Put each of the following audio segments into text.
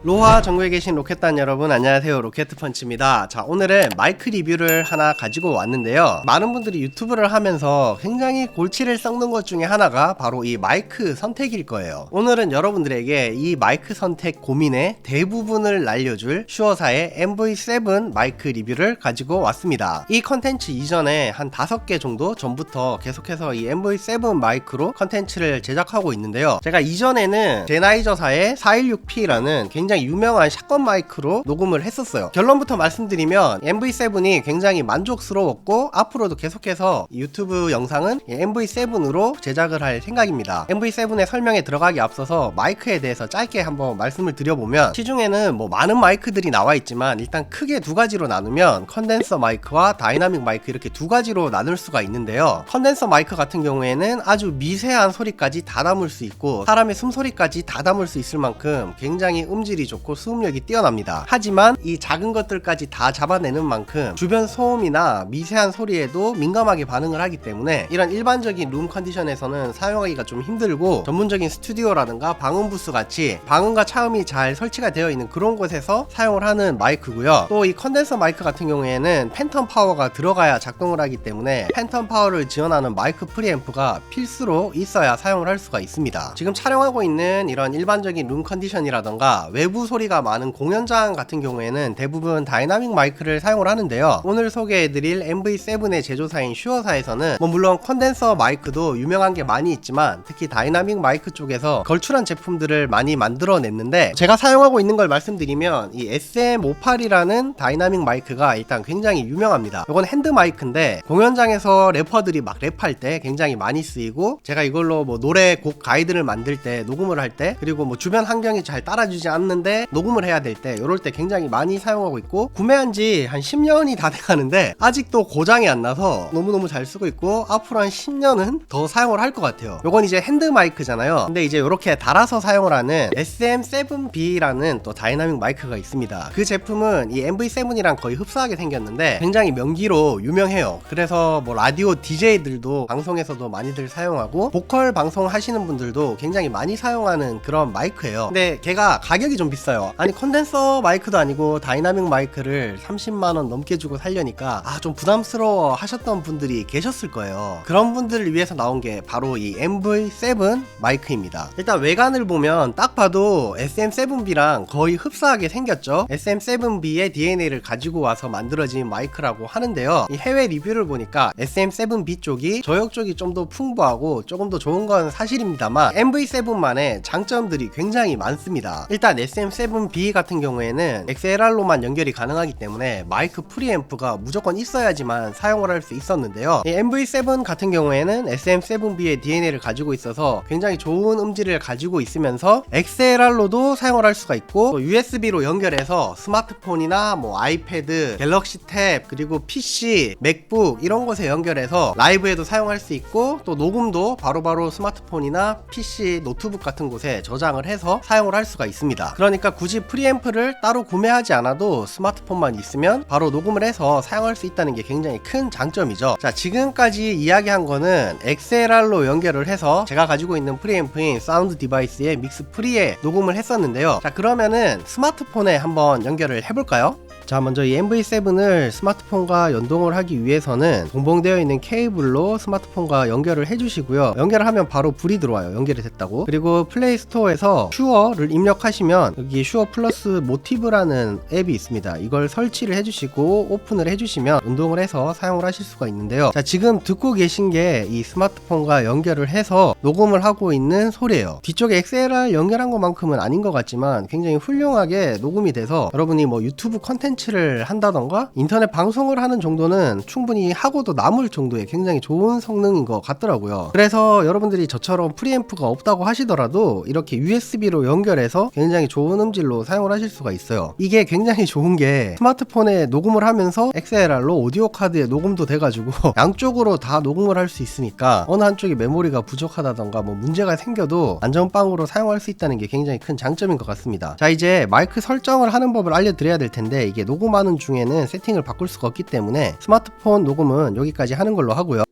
로하 전국에 계신 로켓단 여러분 안녕하세요, 로켓펀치입니다. 자, 오늘은 마이크 리뷰를 하나 가지고 왔는데요, 많은 분들이 유튜브를 하면서 굉장히 골치를 썩는 것 중에 하나가 바로 이 마이크 선택일 거예요. 오늘은 여러분들에게 이 마이크 선택 고민의 대부분을 날려줄 슈어사의 MV7 마이크 리뷰를 가지고 왔습니다. 이 컨텐츠 이전에 한 5개 정도 전부터 계속해서 이 MV7 마이크로 컨텐츠를 제작하고 있는데요, 제가 이전에는 제나이저사의 416P라는 굉장히 유명한 샷건 마이크로 녹음을 했었어요. 결론부터 말씀드리면 MV7이 굉장히 만족스러웠고 앞으로도 계속해서 유튜브 영상은 MV7으로 제작을 할 생각입니다. MV7의 설명에 들어가기 앞서서 마이크에 대해서 짧게 한번 말씀을 드려보면, 시중에는 뭐 많은 마이크들이 나와 있지만 일단 크게 두 가지로 나누면 컨덴서 마이크와 다이나믹 마이크 이렇게 두 가지로 나눌 수가 있는데요, 컨덴서 마이크 같은 경우에는 아주 미세한 소리까지 다 담을 수 있고 사람의 숨소리까지 다 담을 수 있을 만큼 굉장히 음질이 좋고 수음력이 뛰어납니다. 하지만 이 작은 것들까지 다 잡아내는 만큼 주변 소음이나 미세한 소리에도 민감하게 반응을 하기 때문에 이런 일반적인 룸 컨디션에서는 사용하기가 좀 힘들고, 전문적인 스튜디오라든가 방음 부스 같이 방음과 차음이 잘 설치가 되어 있는 그런 곳에서 사용을 하는 마이크고요. 또 이 컨덴서 마이크 같은 경우에는 팬텀 파워가 들어가야 작동을 하기 때문에 팬텀 파워를 지원하는 마이크 프리앰프가 필수로 있어야 사용을 할 수가 있습니다. 지금 촬영하고 있는 이런 일반적인 룸 컨디션이라던가 외부 소리가 많은 공연장 같은 경우에는 대부분 다이나믹 마이크를 사용을 하는데요, 오늘 소개해드릴 MV7의 제조사인 슈어사에서는 물론 컨덴서 마이크도 유명한 게 많이 있지만 특히 다이나믹 마이크 쪽에서 걸출한 제품들을 많이 만들어냈는데, 제가 사용하고 있는 걸 말씀드리면 이 SM58이라는 다이나믹 마이크가 일단 굉장히 유명합니다. 이건 핸드 마이크인데 공연장에서 래퍼들이 막 랩할 때 굉장히 많이 쓰이고, 제가 이걸로 노래 곡 가이드를 만들 때, 녹음을 할 때, 그리고 주변 환경이 잘 따라주지 않는데 녹음을 해야 될 때, 이럴 때 굉장히 많이 사용하고 있고, 구매한 지 한 10년이 다 돼가는데 아직도 고장이 안 나서 너무너무 잘 쓰고 있고, 앞으로 한 10년은 더 사용을 할 것 같아요. 요건 이제 핸드 마이크잖아요. 근데 이제 이렇게 달아서 사용을 하는 SM7B라는 또 다이나믹 마이크가 있습니다. 그 제품은 이 MV7이랑 거의 흡사하게 생겼는데 굉장히 명기로 유명해요. 그래서 라디오 DJ들도 방송에서도 많이들 사용하고 보컬 방송 하시는 분들도 굉장히 많이 사용하는 그런 마이크예요. 근데 걔가 가격이 좀 비싸요. 아니, 컨덴서 마이크도 아니고 다이나믹 마이크를 30만원 넘게 주고 살려니까 좀 부담스러워 하셨던 분들이 계셨을 거예요. 그런 분들을 위해서 나온 게 바로 이 MV7 마이크입니다. 일단 외관을 보면 딱 봐도 SM7B랑 거의 흡사하게 생겼죠. SM7B의 DNA를 가지고 와서 만들어진 마이크라고 하는데요, 이 해외 리뷰를 보니까 SM7B 쪽이 저역 쪽이 좀 더 풍부하고 조금 더 좋은 건 사실입니다만 MV7만의 장점들이 굉장히 많습니다. 일단 SM7B 같은 경우에는 XLR로만 연결이 가능하기 때문에 마이크 프리앰프가 무조건 있어야지만 사용을 할 수 있었는데요, 이 MV7 같은 경우에는 SM7B의 DNA를 가지고 있어서 굉장히 좋은 음질을 가지고 있으면서 XLR로도 사용을 할 수가 있고, 또 USB로 연결해서 스마트폰이나 아이패드, 갤럭시 탭, 그리고 PC, 맥북 이런 곳에 연결해서 라이브에도 사용할 수 있고, 또 녹음도 바로바로 스마트폰이나 PC, 노트북 같은 곳에 저장을 해서 사용을 할 수가 있습니다. 그러니까 굳이 프리앰프를 따로 구매하지 않아도 스마트폰만 있으면 바로 녹음을 해서 사용할 수 있다는 게 굉장히 큰 장점이죠. 자, 지금까지 이야기한 거는 XLR로 연결을 해서 제가 가지고 있는 프리앰프인 사운드 디바이스의 믹스 프리에 녹음을 했었는데요, 자, 그러면은 스마트폰에 한번 연결을 해볼까요? 자, 먼저 이 MV7을 스마트폰과 연동을 하기 위해서는 동봉되어 있는 케이블로 스마트폰과 연결을 해주시고요, 연결을 하면 바로 불이 들어와요, 연결이 됐다고. 그리고 플레이 스토어에서 슈어를 입력하시면 여기 슈어 플러스 모티브라는 앱이 있습니다. 이걸 설치를 해주시고 오픈을 해주시면 운동을 해서 사용을 하실 수가 있는데요, 자, 지금 듣고 계신 게 이 스마트폰과 연결을 해서 녹음을 하고 있는 소리예요. 뒤쪽에 XLR 연결한 것만큼은 아닌 것 같지만 굉장히 훌륭하게 녹음이 돼서 여러분이 유튜브 컨텐츠를 한다던가 인터넷 방송을 하는 정도는 충분히 하고도 남을 정도의 굉장히 좋은 성능인 것 같더라고요. 그래서 여러분들이 저처럼 프리앰프가 없다고 하시더라도 이렇게 USB로 연결해서 굉장히 좋은 음질로 사용을 하실 수가 있어요. 이게 굉장히 좋은 게 스마트폰에 녹음을 하면서 XLR로 오디오 카드에 녹음도 돼가지고 양쪽으로 다 녹음을 할 수 있으니까 어느 한쪽이 메모리가 부족하다던가 문제가 생겨도 안전빵으로 사용할 수 있다는 게 굉장히 큰 장점인 것 같습니다. 자, 이제 마이크 설정을 하는 법을 알려드려야 될 텐데, 이게 녹음하는 중에는 세팅을 바꿀 수가 없기 때문에 스마트폰 녹음은 여기까지 하는 걸로 하고요.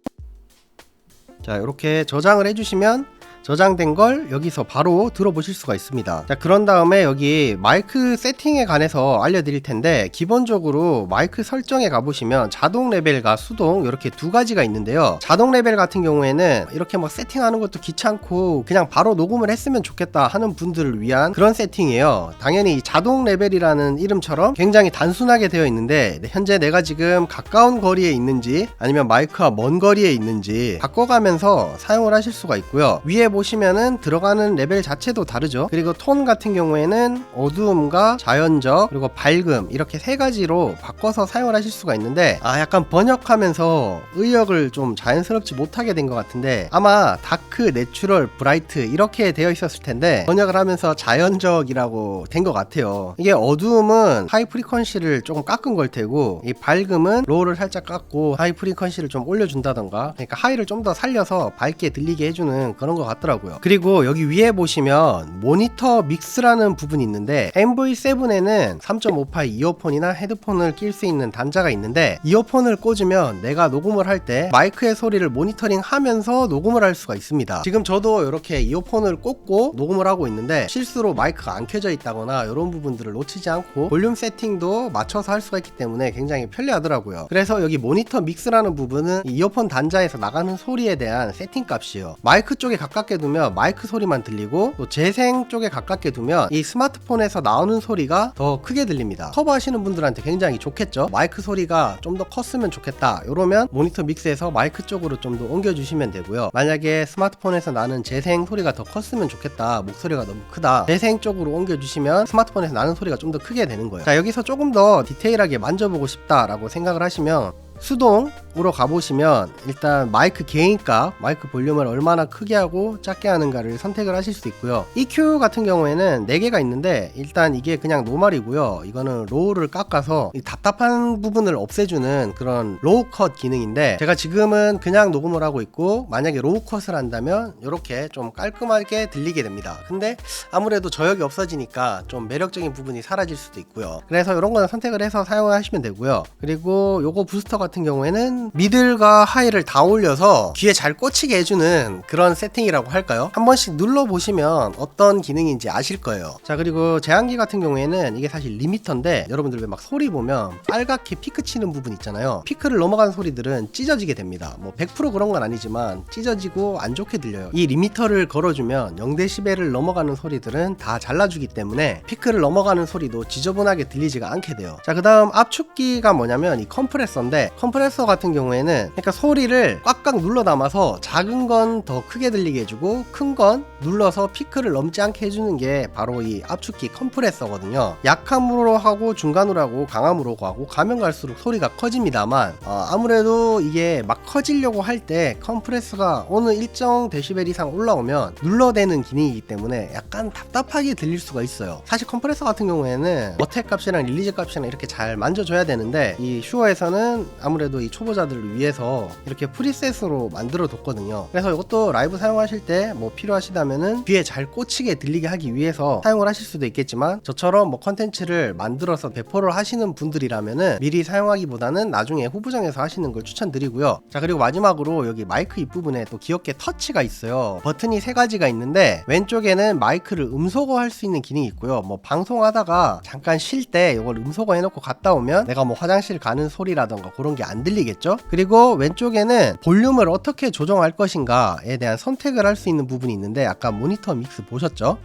자, 이렇게 저장을 해주시면 저장된 걸 여기서 바로 들어보실 수가 있습니다. 자, 그런 다음에 여기 마이크 세팅에 관해서 알려드릴 텐데, 기본적으로 마이크 설정에 가보시면 자동 레벨과 수동 이렇게 두 가지가 있는데요. 자동 레벨 같은 경우에는 이렇게 뭐 세팅하는 것도 귀찮고 그냥 바로 녹음을 했으면 좋겠다 하는 분들을 위한 그런 세팅이에요. 당연히 자동 레벨이라는 이름처럼 굉장히 단순하게 되어 있는데, 현재 내가 지금 가까운 거리에 있는지 아니면 마이크와 먼 거리에 있는지 바꿔가면서 사용을 하실 수가 있고요. 위에 보시면은 들어가는 레벨 자체도 다르죠. 그리고 톤 같은 경우에는 어두움과 자연적 그리고 밝음 이렇게 세 가지로 바꿔서 사용을 하실 수가 있는데, 약간 번역하면서 의역을 좀 자연스럽지 못하게 된 것 같은데, 아마 다크, 내추럴, 브라이트 이렇게 되어 있었을 텐데 번역을 하면서 자연적이라고 된 것 같아요. 이게 어두움은 하이 프리퀀시를 조금 깎은 걸 테고, 이 밝음은 로우를 살짝 깎고 하이 프리퀀시를 좀 올려준다던가, 그러니까 하이를 좀 더 살려서 밝게 들리게 해주는 그런 것 같더라고요. 그리고 여기 위에 보시면 모니터 믹스라는 부분이 있는데, MV7에는 3.5파이 이어폰이나 헤드폰을 낄 수 있는 단자가 있는데, 이어폰을 꽂으면 내가 녹음을 할 때 마이크의 소리를 모니터링 하면서 녹음을 할 수가 있습니다. 지금 저도 이렇게 이어폰을 꽂고 녹음을 하고 있는데, 실수로 마이크가 안 켜져 있다거나 이런 부분들을 놓치지 않고 볼륨 세팅도 맞춰서 할 수가 있기 때문에 굉장히 편리하더라고요. 그래서 여기 모니터 믹스라는 부분은 이어폰 단자에서 나가는 소리에 대한 세팅 값이에요. 마이크 쪽에 가깝게 두면 마이크 소리만 들리고, 또 재생 쪽에 가깝게 두면 이 스마트폰에서 나오는 소리가 더 크게 들립니다. 커버 하시는 분들한테 굉장히 좋겠죠. 마이크 소리가 좀 더 컸으면 좋겠다 이러면 모니터 믹스에서 마이크 쪽으로 좀 더 옮겨주시면 되고요. 만약에 스마트폰에서 나는 재생 소리가 더 컸으면 좋겠다, 목소리가 너무 크다, 재생 쪽으로 옮겨주시면 스마트폰에서 나는 소리가 좀 더 크게 되는 거예요. 자, 여기서 조금 더 디테일하게 만져보고 싶다 라고 생각을 하시면 수동으로 가보시면 일단 마이크 게인값, 마이크 볼륨을 얼마나 크게 하고 작게 하는가를 선택을 하실 수 있고요. EQ 같은 경우에는 4개가 있는데, 일단 이게 그냥 노멀이고요. 이거는 로우를 깎아서 이 답답한 부분을 없애주는 그런 로우 컷 기능인데, 제가 지금은 그냥 녹음을 하고 있고, 만약에 로우 컷을 한다면 이렇게 좀 깔끔하게 들리게 됩니다. 근데 아무래도 저역이 없어지니까 좀 매력적인 부분이 사라질 수도 있고요. 그래서 이런 거는 선택을 해서 사용을 하시면 되고요. 그리고 요거 부스터 같은 경우에는 미들과 하이를 다 올려서 귀에 잘 꽂히게 해주는 그런 세팅이라고 할까요? 한 번씩 눌러보시면 어떤 기능인지 아실 거예요. 자, 그리고 제한기 같은 경우에는 이게 사실 리미터인데, 여러분들 왜 막 소리 보면 빨갛게 피크 치는 부분 있잖아요. 피크를 넘어가는 소리들은 찢어지게 됩니다. 뭐 100% 그런 건 아니지만 찢어지고 안 좋게 들려요. 이 리미터를 걸어주면 0dB를 넘어가는 소리들은 다 잘라주기 때문에 피크를 넘어가는 소리도 지저분하게 들리지가 않게 돼요. 자, 그 다음 압축기가 뭐냐면 이 컴프레서인데, 컴프레서 같은 경우에는 그러니까 소리를 꽉꽉 눌러 담아서 작은 건 더 크게 들리게 해주고, 큰 건 눌러서 피크를 넘지 않게 해주는 게 바로 이 압축기 컴프레서거든요. 약함으로 하고 중간으로 하고 강함으로 하고 가면 갈수록 소리가 커집니다만, 아무래도 이게 막 커지려고 할 때 컴프레서가 어느 일정 데시벨 이상 올라오면 눌러대는 기능이기 때문에 약간 답답하게 들릴 수가 있어요. 사실 컴프레서 같은 경우에는 어택 값이랑 릴리즈 값이랑 이렇게 잘 만져줘야 되는데, 이 슈어에서는 아무래도 이 초보자들을 위해서 이렇게 프리셋으로 만들어 뒀거든요. 그래서 이것도 라이브 사용하실 때 뭐 필요하시다면은 귀에 잘 꽂히게 들리게 하기 위해서 사용을 하실 수도 있겠지만, 저처럼 뭐 컨텐츠를 만들어서 배포를 하시는 분들이라면은 미리 사용하기보다는 나중에 후보정에서 하시는 걸 추천드리고요. 자, 그리고 마지막으로 여기 마이크 입부분에 또 귀엽게 터치가 있어요. 버튼이 3가지가 있는데, 왼쪽에는 마이크를 음소거 할 수 있는 기능이 있고요. 뭐 방송하다가 잠깐 쉴 때 이걸 음소거 해놓고 갔다 오면 내가 뭐 화장실 가는 소리라던가 그런 게 안 들리겠죠. 그리고 왼쪽에는 볼륨을 어떻게 조정할 것인가에 대한 선택을 할 수 있는 부분이 있는데, 아까 모니터 믹스 보셨죠?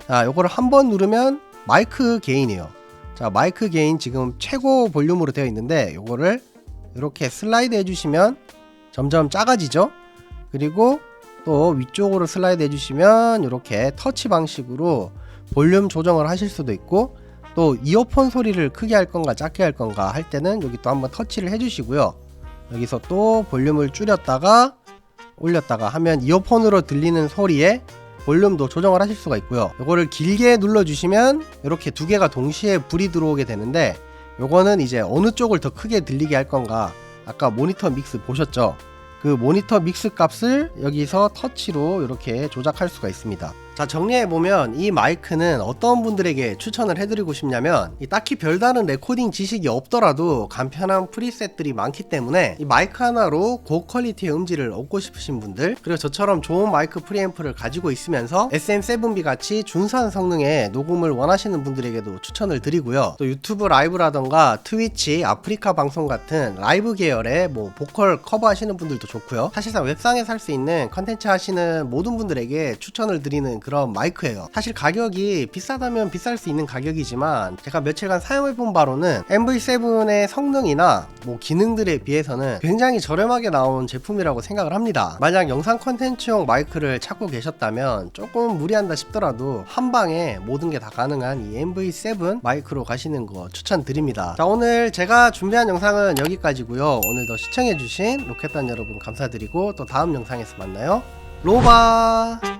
자, 요거를 한번 누르면 마이크 게인이에요. 자, 마이크 게인 지금 최고 볼륨으로 되어 있는데, 요거를 이렇게 슬라이드 해주시면 점점 작아지죠. 그리고 또 위쪽으로 슬라이드 해주시면 이렇게 터치 방식으로 볼륨 조정을 하실 수도 있고, 또 이어폰 소리를 크게 할 건가 작게 할 건가 할 때는 여기 또 한번 터치를 해주시고요. 여기서 또 볼륨을 줄였다가 올렸다가 하면 이어폰으로 들리는 소리에 볼륨도 조정을 하실 수가 있고요. 요거를 길게 눌러주시면 이렇게 2개가 동시에 불이 들어오게 되는데, 요거는 이제 어느 쪽을 더 크게 들리게 할 건가, 아까 모니터 믹스 보셨죠? 그 모니터 믹스 값을 여기서 터치로 이렇게 조작할 수가 있습니다. 자, 정리해보면 이 마이크는 어떤 분들에게 추천을 해드리고 싶냐면 딱히 별다른 레코딩 지식이 없더라도 간편한 프리셋들이 많기 때문에 이 마이크 하나로 고퀄리티의 음질을 얻고 싶으신 분들, 그리고 저처럼 좋은 마이크 프리앰프를 가지고 있으면서 SM7B 같이 준수한 성능의 녹음을 원하시는 분들에게도 추천을 드리고요. 또 유튜브 라이브라던가 트위치, 아프리카 방송 같은 라이브 계열의 뭐 보컬 커버 하시는 분들도 좋고요. 사실상 웹상에서 할 수 있는 컨텐츠 하시는 모든 분들에게 추천을 드리는 그런 마이크예요. 사실 가격이 비싸다면 비쌀 수 있는 가격이지만 제가 며칠간 사용해본 바로는 MV7의 성능이나 뭐 기능들에 비해서는 굉장히 저렴하게 나온 제품이라고 생각을 합니다. 만약 영상 컨텐츠용 마이크를 찾고 계셨다면 조금 무리한다 싶더라도 한방에 모든 게 다 가능한 이 MV7 마이크로 가시는 거 추천드립니다. 자, 오늘 제가 준비한 영상은 여기까지고요. 오늘도 시청해주신 로켓단 여러분 감사드리고 또 다음 영상에서 만나요. 로바.